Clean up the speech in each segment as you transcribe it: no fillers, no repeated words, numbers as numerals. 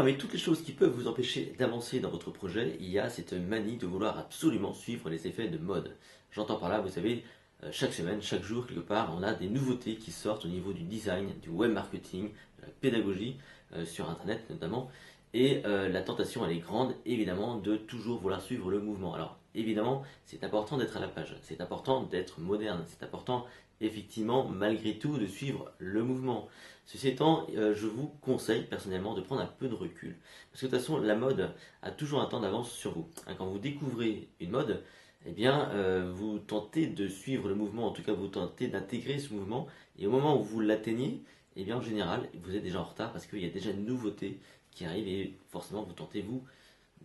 parmi toutes les choses qui peuvent vous empêcher d'avancer dans votre projet, il y a cette manie de vouloir absolument suivre les effets de mode. J'entends par là, vous savez, chaque semaine, chaque jour, quelque part, on a des nouveautés qui sortent au niveau du design, du web marketing, de la pédagogie, sur Internet notamment. Et la tentation, elle est grande, évidemment, de toujours vouloir suivre le mouvement. Alors, évidemment, c'est important d'être à la page, c'est important d'être moderne, c'est important, effectivement, malgré tout, de suivre le mouvement. Ceci étant, je vous conseille personnellement de prendre un peu de recul. Parce que de toute façon, la mode a toujours un temps d'avance sur vous. Hein, quand vous découvrez une mode, eh bien, vous tentez de suivre le mouvement, en tout cas, vous tentez d'intégrer ce mouvement. Et au moment où vous l'atteignez, eh bien, en général, vous êtes déjà en retard parce qu'il y a déjà une nouveauté qui arrive et forcément, vous tentez, vous,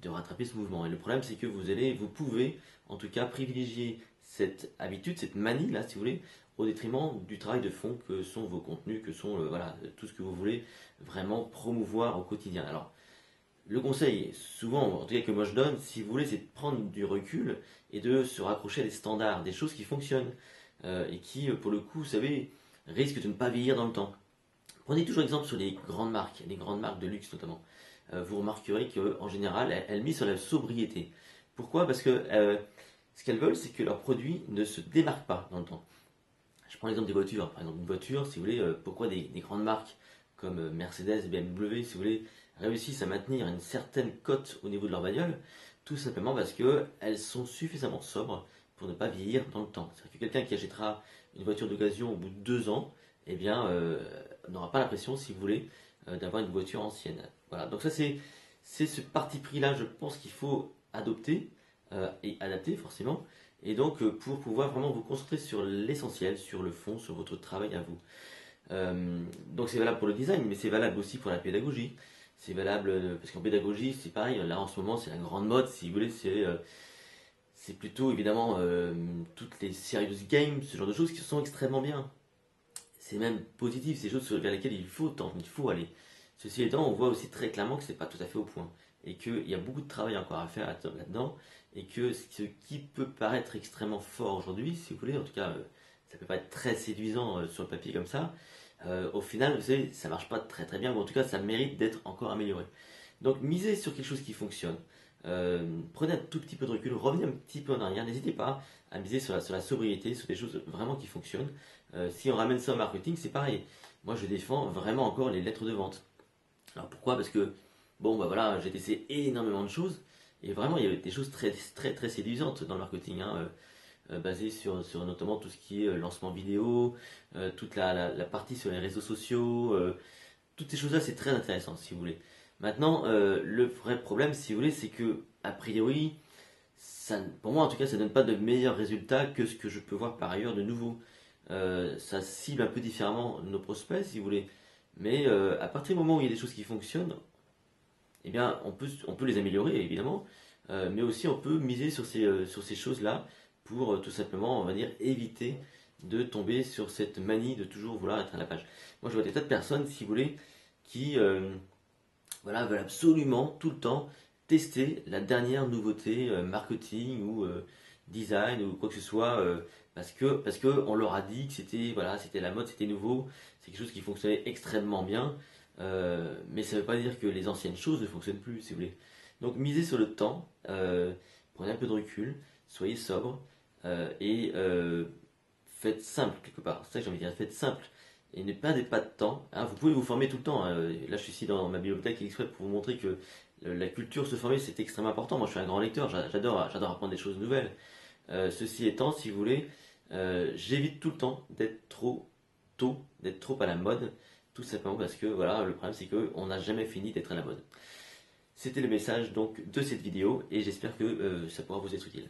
de rattraper ce mouvement. Et le problème, c'est que vous pouvez, en tout cas, privilégier cette habitude, cette manie, là, si vous voulez, au détriment du travail de fond que sont vos contenus, que sont voilà, tout ce que vous voulez vraiment promouvoir au quotidien. Alors, le conseil, souvent, en tout cas que moi je donne, si vous voulez, c'est de prendre du recul et de se raccrocher à des standards, des choses qui fonctionnent et qui, pour le coup, vous savez, risquent de ne pas vieillir dans le temps. Prenez toujours exemple sur les grandes marques de luxe notamment. Vous remarquerez qu'en général, elles misent sur la sobriété. Pourquoi? Parce que ce qu'elles veulent, c'est que leurs produits ne se démarquent pas dans le temps. Je prends l'exemple des voitures. Par exemple, une voiture, si vous voulez, pourquoi des grandes marques comme Mercedes, BMW, si vous voulez, réussissent à maintenir une certaine cote au niveau de leur bagnole? Tout simplement parce qu'elles sont suffisamment sobres pour ne pas vieillir dans le temps. C'est-à-dire que quelqu'un qui achètera une voiture d'occasion au bout de 2 ans, eh bien, n'aura pas l'impression, si vous voulez, d'avoir une voiture ancienne. Voilà, donc ça c'est ce parti pris-là, je pense qu'il faut adopter et adapter forcément. Et donc pour pouvoir vraiment vous concentrer sur l'essentiel, sur le fond, sur votre travail à vous. Donc c'est valable pour le design, mais c'est valable aussi pour la pédagogie. C'est valable parce qu'en pédagogie, c'est pareil, là en ce moment c'est la grande mode, si vous voulez, c'est plutôt évidemment toutes les serious games, ce genre de choses qui sont extrêmement bien. C'est même positif, c'est des choses vers lesquelles il faut tendre, il faut aller. Ceci étant, on voit aussi très clairement que c'est pas tout à fait au point et qu'il y a beaucoup de travail encore à faire là-dedans et que ce qui peut paraître extrêmement fort aujourd'hui, si vous voulez, en tout cas, ça peut pas être très séduisant sur le papier comme ça. Au final, vous savez, ça marche pas très très bien, ou en tout cas, ça mérite d'être encore amélioré. Donc, misez sur quelque chose qui fonctionne. Prenez un tout petit peu de recul, revenez un petit peu en arrière, n'hésitez pas à miser sur la sobriété, sur des choses vraiment qui fonctionnent. Si on ramène ça au marketing, c'est pareil. Moi, je défends vraiment encore les lettres de vente. Alors pourquoi? Parce que, bon, bah voilà, j'ai testé énormément de choses, et vraiment, il y avait des choses très, très, très séduisantes dans le marketing, hein, basées sur notamment tout ce qui est lancement vidéo, toute la partie sur les réseaux sociaux, toutes ces choses-là, c'est très intéressant, si vous voulez. Maintenant, le vrai problème, si vous voulez, c'est que, a priori, ça, pour moi en tout cas, ça ne donne pas de meilleurs résultats que ce que je peux voir par ailleurs de nouveau. Ça cible un peu différemment nos prospects, si vous voulez. Mais à partir du moment où il y a des choses qui fonctionnent, eh bien, on peut les améliorer, évidemment. Mais aussi, on peut miser sur ces choses-là pour tout simplement, on va dire, éviter de tomber sur cette manie de toujours vouloir être à la page. Moi, je vois des tas de personnes, si vous voulez, qui voilà, veulent absolument tout le temps tester la dernière nouveauté marketing ou design ou quoi que ce soit parce que on leur a dit que c'était voilà, c'était la mode, c'était nouveau, c'est quelque chose qui fonctionnait extrêmement bien, mais ça ne veut pas dire que les anciennes choses ne fonctionnent plus, si vous voulez. Donc misez sur le temps, prenez un peu de recul, soyez sobre et faites simple quelque part. C'est ça que j'ai envie de dire, faites simple et ne perdez pas de temps. Hein. Vous pouvez vous former tout le temps. Hein. Là, je suis ici dans ma bibliothèque exprès pour vous montrer que la culture, se former, c'est extrêmement important. Moi, je suis un grand lecteur, j'adore apprendre des choses nouvelles. Ceci étant, si vous voulez, j'évite tout le temps d'être trop tôt, d'être trop à la mode, tout simplement parce que voilà, le problème c'est qu'on n'a jamais fini d'être à la mode. C'était le message donc de cette vidéo et j'espère que ça pourra vous être utile.